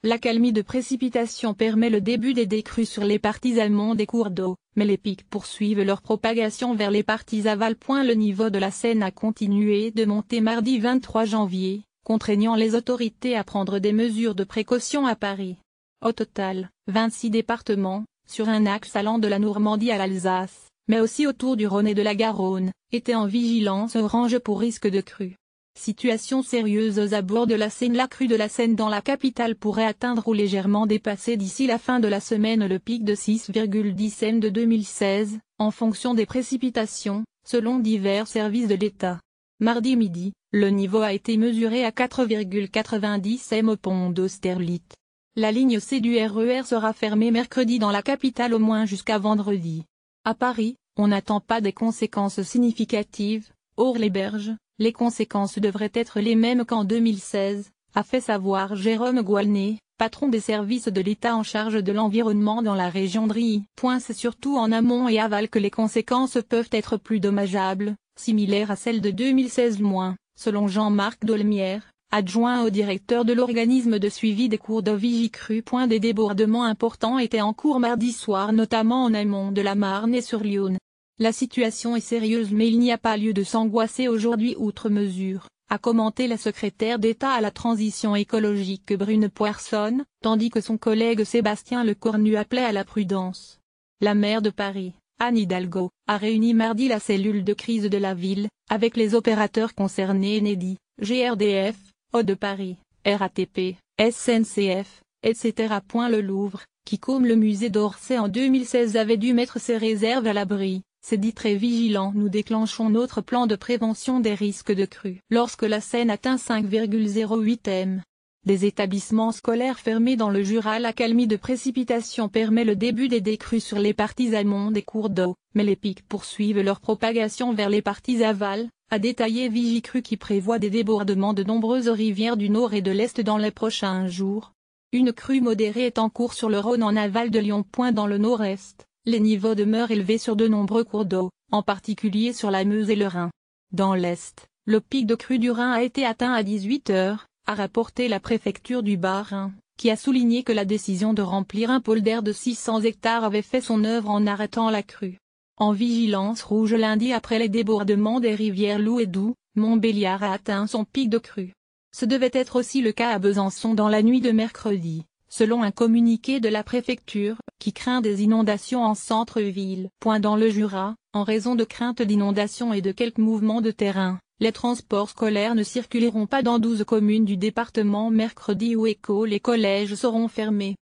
l'accalmie de précipitations permet le début des décrues sur les parties allemandes des cours d'eau, mais les pics poursuivent leur propagation vers les parties aval. Le niveau de la Seine a continué de monter mardi 23 janvier, contraignant les autorités à prendre des mesures de précaution à Paris. Au total, 26 départements, sur un axe allant de la Normandie à l'Alsace, mais aussi autour du Rhône et de la Garonne, étaient en vigilance orange pour risque de crue. Situation sérieuse aux abords de la Seine. La crue de la Seine dans la capitale pourrait atteindre ou légèrement dépasser d'ici la fin de la semaine le pic de 6,10 cm de 2016, en fonction des précipitations, selon divers services de l'État. Mardi midi, le niveau a été mesuré à 4,90 m au pont d'Austerlitz. La ligne C du RER sera fermée mercredi dans la capitale au moins jusqu'à vendredi. À Paris, on n'attend pas des conséquences significatives. Hors les berges, les conséquences devraient être les mêmes qu'en 2016, a fait savoir Jérôme Goualnet, patron des services de l'État en charge de l'environnement dans la région de Rie. C'est surtout en amont et aval que les conséquences peuvent être plus dommageables, similaires à celles de 2016 selon Jean-Marc Dolmière, adjoint au directeur de l'organisme de suivi des cours d'eau Vigicru. Des débordements importants étaient en cours mardi soir notamment en amont de la Marne et sur Lyon. La situation est sérieuse mais il n'y a pas lieu de s'angoisser aujourd'hui outre mesure, a commenté la secrétaire d'État à la transition écologique Brune Poirson, tandis que son collègue Sébastien Lecornu appelait à la prudence. La maire de Paris, Anne Hidalgo, a réuni mardi la cellule de crise de la ville, avec les opérateurs concernés Enedis, GRDF, Eau de Paris, RATP, SNCF, etc. Le Louvre, qui comme le musée d'Orsay en 2016 avait dû mettre ses réserves à l'abri, s'est dit très vigilant. Nous déclenchons notre plan de prévention des risques de crue. Lorsque la Seine atteint 5,08 m. Des établissements scolaires fermés dans le Jura. L'accalmie de précipitations permet le début des décrues sur les parties allemandes des cours d'eau, mais les pics poursuivent leur propagation vers les parties aval, a détaillé Vigicru qui prévoit des débordements de nombreuses rivières du nord et de l'est dans les prochains jours. Une crue modérée est en cours sur le Rhône en aval de Lyon. Dans le nord-est, les niveaux demeurent élevés sur de nombreux cours d'eau, en particulier sur la Meuse et le Rhin. Dans l'est, le pic de crue du Rhin a été atteint à 18 h, a rapporté la préfecture du Bas-Rhin, qui a souligné que la décision de remplir un polder de 600 hectares avait fait son œuvre en arrêtant la crue. En vigilance rouge lundi après les débordements des rivières Loup et Doubs, Montbéliard a atteint son pic de crue. Ce devait être aussi le cas à Besançon dans la nuit de mercredi, selon un communiqué de la préfecture, qui craint des inondations en centre-ville. Dans le Jura, en raison de craintes d'inondations et de quelques mouvements de terrain, les transports scolaires ne circuleront pas dans 12 communes du département mercredi où écoles et collèges seront fermés.